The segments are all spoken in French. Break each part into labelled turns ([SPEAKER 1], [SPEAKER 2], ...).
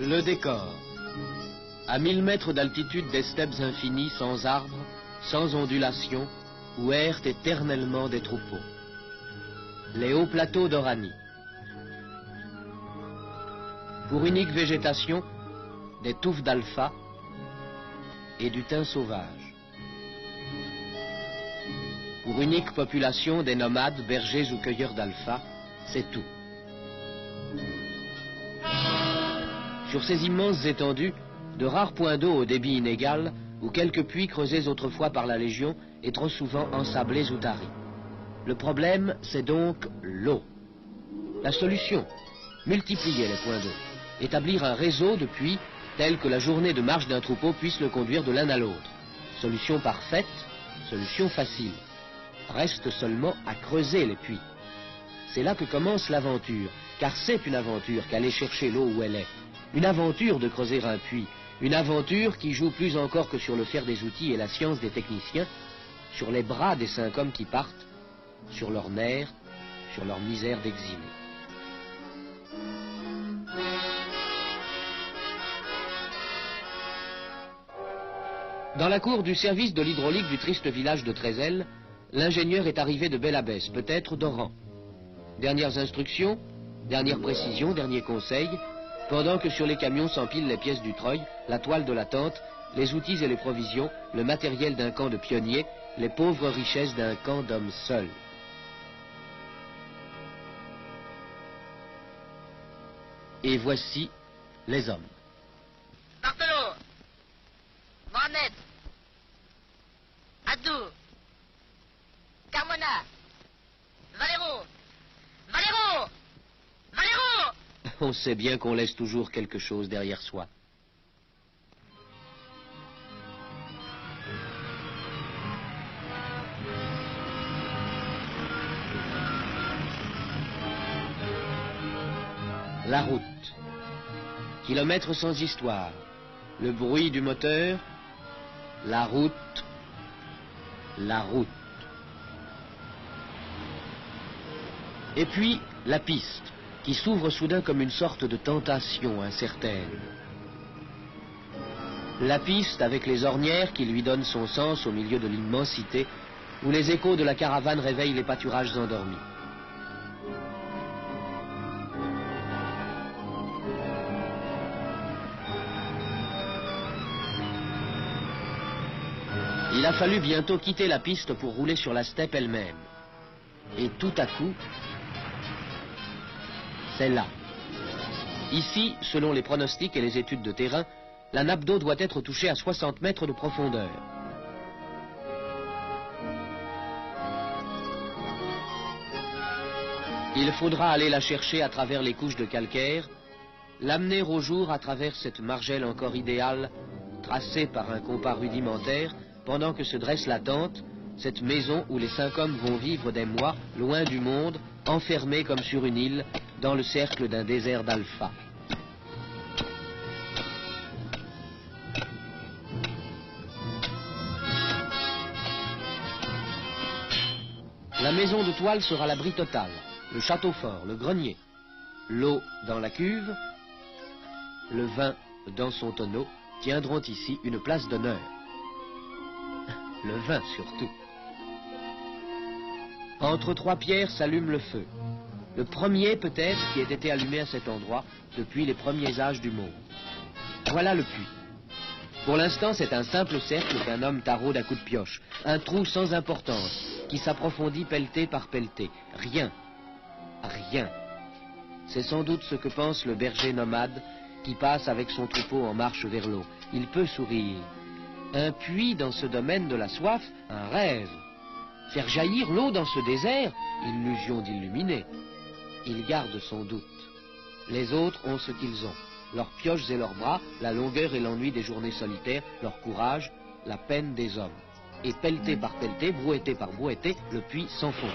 [SPEAKER 1] Le décor. À 1000 mètres d'altitude, des steppes infinies, sans arbres, sans ondulations, où errent éternellement des troupeaux. Les hauts plateaux d'Oranie. Pour unique végétation, des touffes d'alpha et du thym sauvage. Pour unique population, des nomades, bergers ou cueilleurs d'alpha, c'est tout. Sur ces immenses étendues, de rares points d'eau au débit inégal, ou quelques puits creusés autrefois par la Légion et trop souvent ensablés ou taris. Le problème, c'est donc l'eau. La solution, multiplier les points d'eau, établir un réseau de puits tel que la journée de marche d'un troupeau puisse le conduire de l'un à l'autre. Solution parfaite, solution facile. Reste seulement à creuser les puits. C'est là que commence l'aventure, car c'est une aventure qu'aller chercher l'eau où elle est. Une aventure de creuser un puits, une aventure qui joue plus encore que sur le fer des outils et la science des techniciens, sur les bras des 5 hommes qui partent, sur leurs nerfs, sur leur misère d'exilés. Dans la cour du service de l'hydraulique du triste village de Trézel, l'ingénieur est arrivé de Belle-Abbesse, peut-être d'Oran. Dernières instructions, dernières précisions, derniers conseils, pendant que sur les camions s'empilent les pièces du treuil, la toile de la tente, les outils et les provisions, le matériel d'un camp de pionniers, les pauvres richesses d'un camp d'hommes seuls. Et voici les hommes.
[SPEAKER 2] Bartolo, Mohamed, Abdou, Carmona, Valero, Valero, Valero!
[SPEAKER 1] On sait bien qu'on laisse toujours quelque chose derrière soi. La route. Kilomètres sans histoire. Le bruit du moteur. La route. La route. Et puis, la piste, qui s'ouvre soudain comme une sorte de tentation incertaine. La piste avec les ornières qui lui donnent son sens au milieu de l'immensité, où les échos de la caravane réveillent les pâturages endormis. Il a fallu bientôt quitter la piste pour rouler sur la steppe elle-même. Et tout à coup, c'est là. Ici, selon les pronostics et les études de terrain, la nappe d'eau doit être touchée à 60 mètres de profondeur. Il faudra aller la chercher à travers les couches de calcaire, l'amener au jour à travers cette margelle encore idéale, tracée par un compas rudimentaire, pendant que se dresse la tente, cette maison où les 5 hommes vont vivre des mois, loin du monde, enfermés comme sur une île, dans le cercle d'un désert d'alpha. La maison de toile sera l'abri total, le château fort, le grenier, l'eau dans la cuve, le vin dans son tonneau tiendront ici une place d'honneur. Le vin surtout. Entre 3 pierres s'allume le feu. Le premier peut-être qui ait été allumé à cet endroit depuis les premiers âges du monde. Voilà le puits. Pour l'instant, c'est un simple cercle qu'un homme taraude à coups de pioche. Un trou sans importance qui s'approfondit pelleté par pelleté. Rien. Rien. C'est sans doute ce que pense le berger nomade qui passe avec son troupeau en marche vers l'eau. Il peut sourire. Un puits dans ce domaine de la soif, un rêve. Faire jaillir l'eau dans ce désert, illusion d'illuminer. Il garde son doute. Les autres ont ce qu'ils ont. Leurs pioches et leurs bras, la longueur et l'ennui des journées solitaires, leur courage, la peine des hommes. Et pelleté par pelleté, brouetté par brouetté, le puits s'enfonce.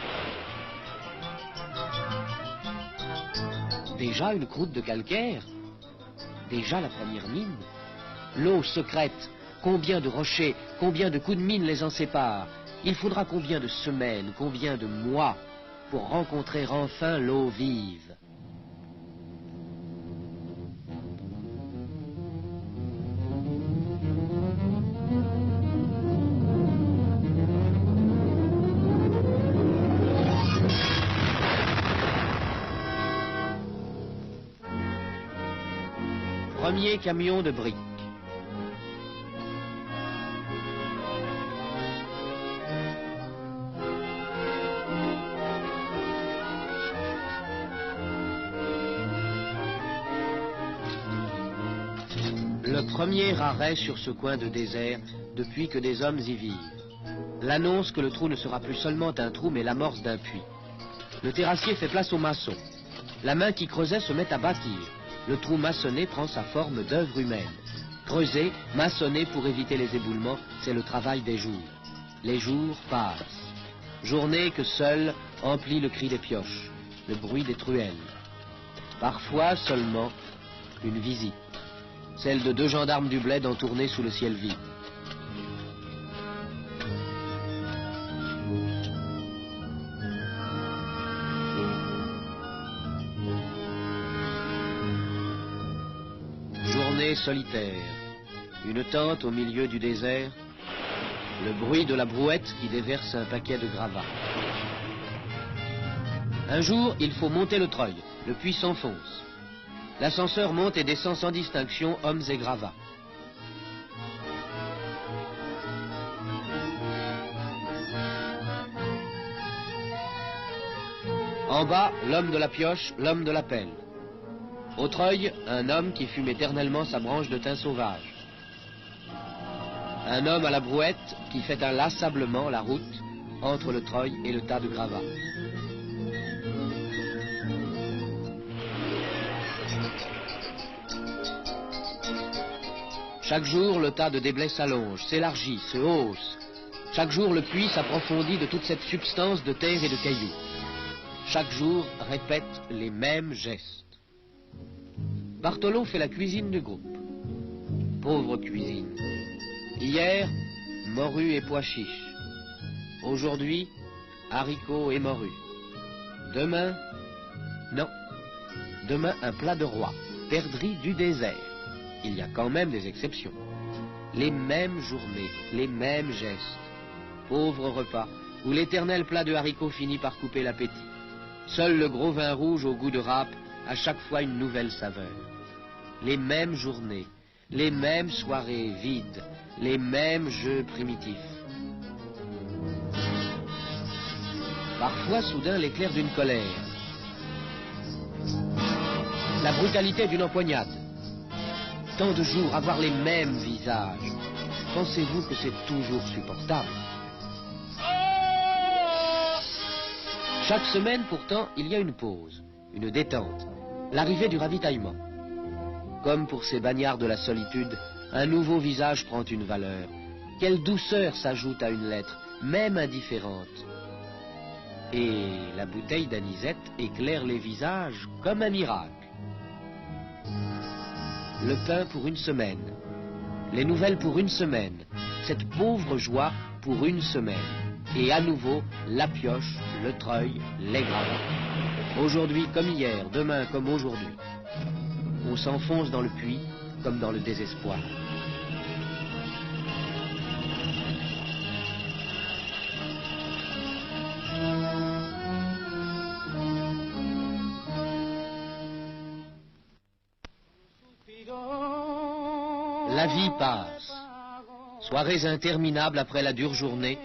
[SPEAKER 1] Déjà une croûte de calcaire. Déjà la première mine. L'eau secrète. Combien de rochers, combien de coups de mine les en séparent? Il faudra combien de semaines, combien de mois pour rencontrer enfin l'eau vive? premier camion de briques. Le premier arrêt sur ce coin de désert depuis que des hommes y vivent. L'annonce que le trou ne sera plus seulement un trou mais l'amorce d'un puits. Le terrassier fait place au maçon. La main qui creusait se met à bâtir. Le trou maçonné prend sa forme d'œuvre humaine. Creuser, maçonner pour éviter les éboulements, c'est le travail des jours. Les jours passent. Journée que seule emplit le cri des pioches, le bruit des truelles. Parfois seulement une visite. Celle de 2 gendarmes du bled entournés sous le ciel vide. Journée solitaire. Une tente au milieu du désert. Le bruit de la brouette qui déverse un paquet de gravats. Un jour, il faut monter le treuil. Le puits s'enfonce. L'ascenseur monte et descend sans distinction, hommes et gravats. En bas, l'homme de la pioche, l'homme de la pelle. Au treuil, un homme qui fume éternellement sa branche de thym sauvage. Un homme à la brouette qui fait inlassablement la route entre le treuil et le tas de gravats. Chaque jour, le tas de déblais s'allonge, s'élargit, se hausse. Chaque jour, le puits s'approfondit de toute cette substance de terre et de cailloux. Chaque jour, répète les mêmes gestes. Bartolo fait la cuisine du groupe. Pauvre cuisine. Hier, morue et pois chiches. Aujourd'hui, haricots et morue. Demain, non. Demain, un plat de roi, perdrix du désert. Il y a quand même des exceptions. Les mêmes journées, les mêmes gestes. Pauvre repas, où l'éternel plat de haricots finit par couper l'appétit. Seul le gros vin rouge au goût de râpe a chaque fois une nouvelle saveur. Les mêmes journées, les mêmes soirées vides, les mêmes jeux primitifs. Parfois, soudain, l'éclair d'une colère. La brutalité d'une empoignade. Tant de jours à voir les mêmes visages. Pensez-vous que c'est toujours supportable? Chaque semaine, pourtant, il y a une pause, une détente, l'arrivée du ravitaillement. Comme pour ces bagnards de la solitude, un nouveau visage prend une valeur. Quelle douceur s'ajoute à une lettre, même indifférente. Et la bouteille d'anisette éclaire les visages comme un miracle. Le pain pour une semaine, les nouvelles pour une semaine, cette pauvre joie pour une semaine. Et à nouveau, la pioche, le treuil, les gravats. Aujourd'hui comme hier, demain comme aujourd'hui. On s'enfonce dans le puits comme dans le désespoir. La vie passe. Soirées interminables après la dure journée,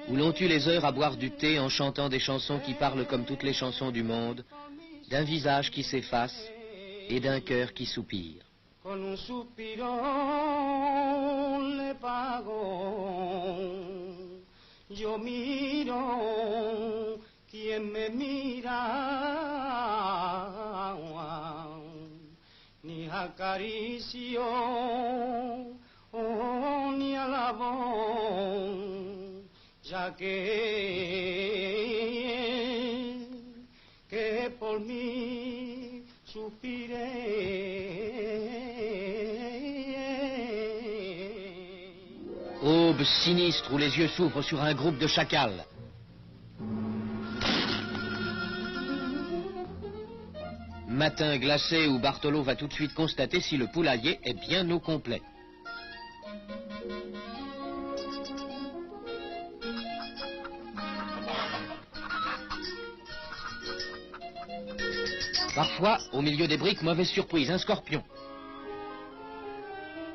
[SPEAKER 1] où l'on tue les heures à boire du thé en chantant des chansons qui parlent comme toutes les chansons du monde, d'un visage qui s'efface et d'un cœur qui soupire.
[SPEAKER 3] Con un suspiro le pago, yo miro quien me mira, ni acaricio ni alabo, ya que por mí suspiré.
[SPEAKER 1] Aube sinistre où les yeux s'ouvrent sur un groupe de chacals. Matin glacé où Bartolo va tout de suite constater si le poulailler est bien au complet. Parfois, au milieu des briques, mauvaise surprise, un scorpion.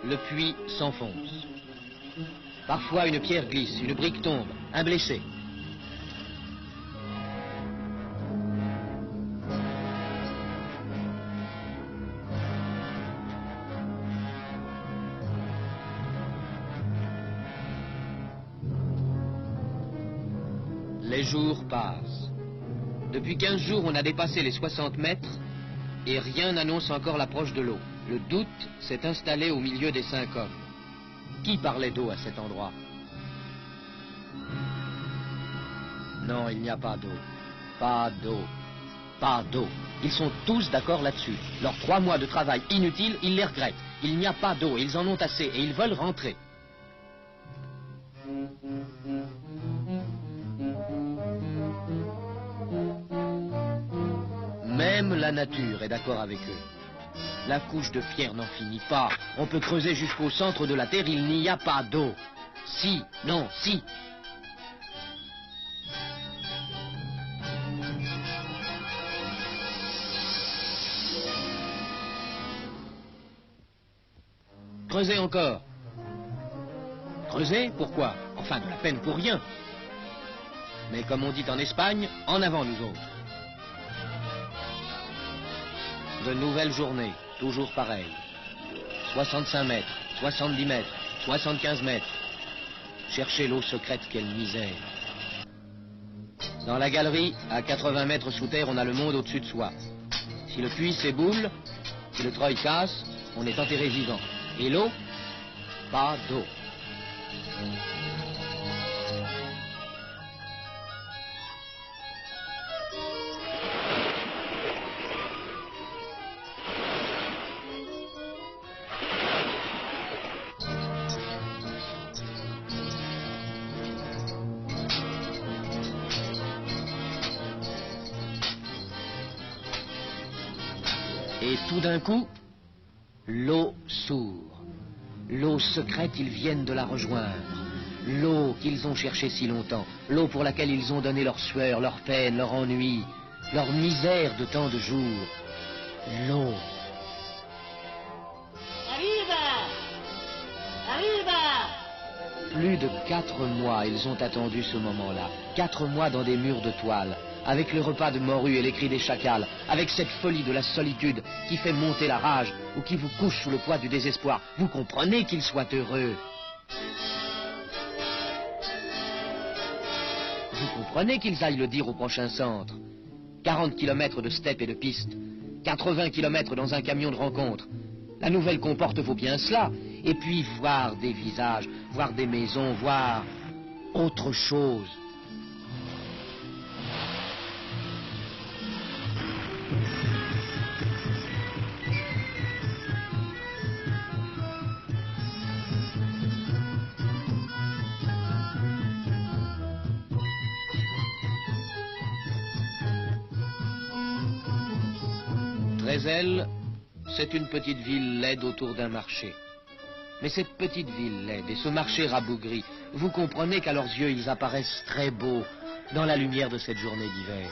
[SPEAKER 1] le puits s'enfonce. Parfois une pierre glisse, une brique tombe, un blessé. Les jours passent. Depuis 15 jours, on a dépassé les 60 mètres et rien n'annonce encore l'approche de l'eau. Le doute s'est installé au milieu des 5 hommes. Qui parlait d'eau à cet endroit? Non, il n'y a pas d'eau. Pas d'eau. Pas d'eau. Ils sont tous d'accord là-dessus. Leurs 3 mois de travail inutiles, ils les regrettent. Il n'y a pas d'eau, ils en ont assez et ils veulent rentrer. Même la nature est d'accord avec eux. La couche de pierre n'en finit pas. On peut creuser jusqu'au centre de la terre, il n'y a pas d'eau. Si, non, si. Creusez encore. Creusez, pourquoi? Enfin, de la peine pour rien. Mais comme on dit en Espagne, en avant nous autres. De nouvelles journées, toujours pareilles. 65 mètres, 70 mètres, 75 mètres. Cherchez l'eau secrète, quelle misère. Dans la galerie, à 80 mètres sous terre, on a le monde au-dessus de soi. Si le puits s'éboule, si le treuil casse, on est enterré vivant. Et l'eau? Pas d'eau. Et tout d'un coup, l'eau s'ouvre. L'eau secrète, ils viennent de la rejoindre. L'eau qu'ils ont cherchée si longtemps. L'eau pour laquelle ils ont donné leur sueur, leur peine, leur ennui, leur misère de tant de jours. L'eau.
[SPEAKER 2] Arriva! Arriva!
[SPEAKER 1] Plus de 4 mois, ils ont attendu ce moment-là. 4 mois dans des murs de toile, avec le repas de morue et les cris des chacals, avec cette folie de la solitude qui fait monter la rage ou qui vous couche sous le poids du désespoir. Vous comprenez qu'ils soient heureux. Vous comprenez qu'ils aillent le dire au prochain centre. 40 kilomètres de steppe et de piste, 80 kilomètres dans un camion de rencontre. La nouvelle comporte vaut bien cela. Et puis voir des visages, voir des maisons, voir autre chose. Trézelles, c'est une petite ville laide autour d'un marché. Mais cette petite ville laide et ce marché rabougri, vous comprenez qu'à leurs yeux, ils apparaissent très beaux dans la lumière de cette journée d'hiver.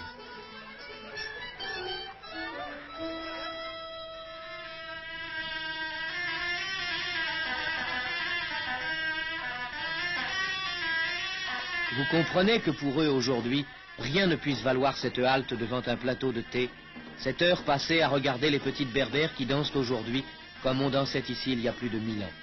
[SPEAKER 1] Vous comprenez que pour eux aujourd'hui, rien ne puisse valoir cette halte devant un plateau de thé, cette heure passée à regarder les petites berbères qui dansent aujourd'hui comme on dansait ici il y a plus de 1000 ans.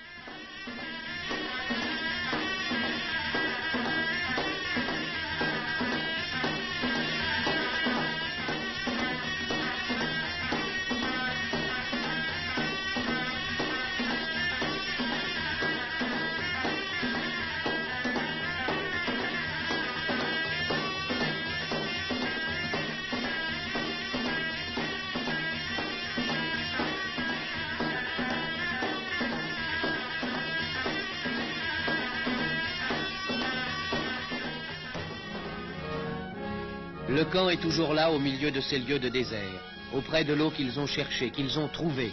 [SPEAKER 1] Le camp est toujours là au milieu de ces lieux de désert, auprès de l'eau qu'ils ont cherchée, qu'ils ont trouvée.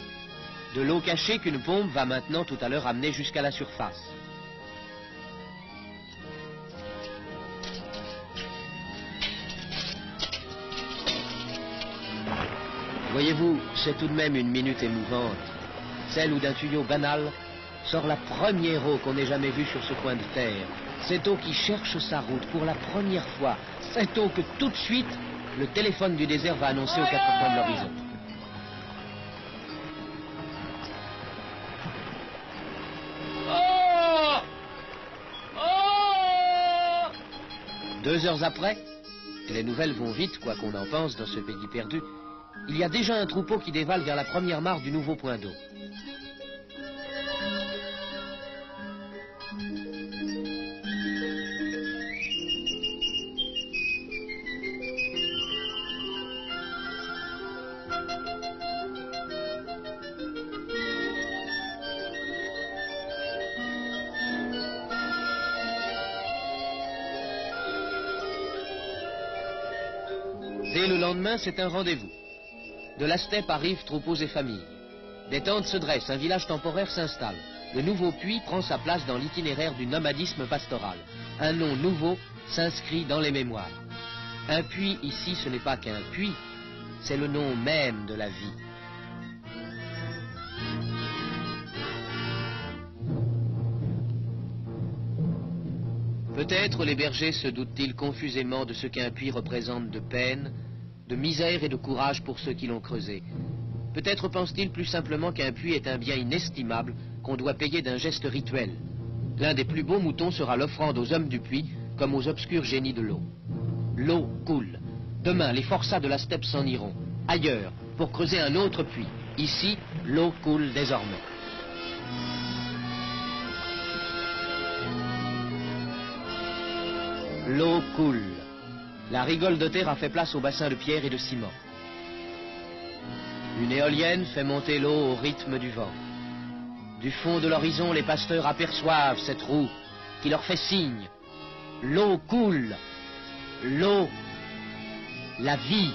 [SPEAKER 1] De l'eau cachée qu'une pompe va maintenant tout à l'heure amener jusqu'à la surface. Voyez-vous, c'est tout de même une minute émouvante, celle où d'un tuyau banal sort la première eau qu'on ait jamais vue sur ce coin de terre. Cette eau qui cherche sa route pour la première fois. Cette eau que tout de suite, le téléphone du désert va annoncer aux quatre coins de l'horizon.
[SPEAKER 2] Oh! Oh!
[SPEAKER 1] 2 heures après, et les nouvelles vont vite, quoi qu'on en pense dans ce pays perdu, il y a déjà un troupeau qui dévale vers la première mare du nouveau point d'eau. Dès le lendemain, c'est un rendez-vous. De la steppe arrivent troupeaux et familles. Des tentes se dressent, un village temporaire s'installe. Le nouveau puits prend sa place dans l'itinéraire du nomadisme pastoral. Un nom nouveau s'inscrit dans les mémoires. Un puits ici, ce n'est pas qu'un puits, c'est le nom même de la vie. Peut-être les bergers se doutent-ils confusément de ce qu'un puits représente de peine, de misère et de courage pour ceux qui l'ont creusé. Peut-être pensent-ils plus simplement qu'un puits est un bien inestimable qu'on doit payer d'un geste rituel. L'un des plus beaux moutons sera l'offrande aux hommes du puits comme aux obscurs génies de l'eau. L'eau coule. Demain, les forçats de la steppe s'en iront, ailleurs, pour creuser un autre puits. Ici, l'eau coule désormais. L'eau coule. La rigole de terre a fait place au bassin de pierre et de ciment. Une éolienne fait monter l'eau au rythme du vent. Du fond de l'horizon, les pasteurs aperçoivent cette roue qui leur fait signe. L'eau coule. L'eau, la vie.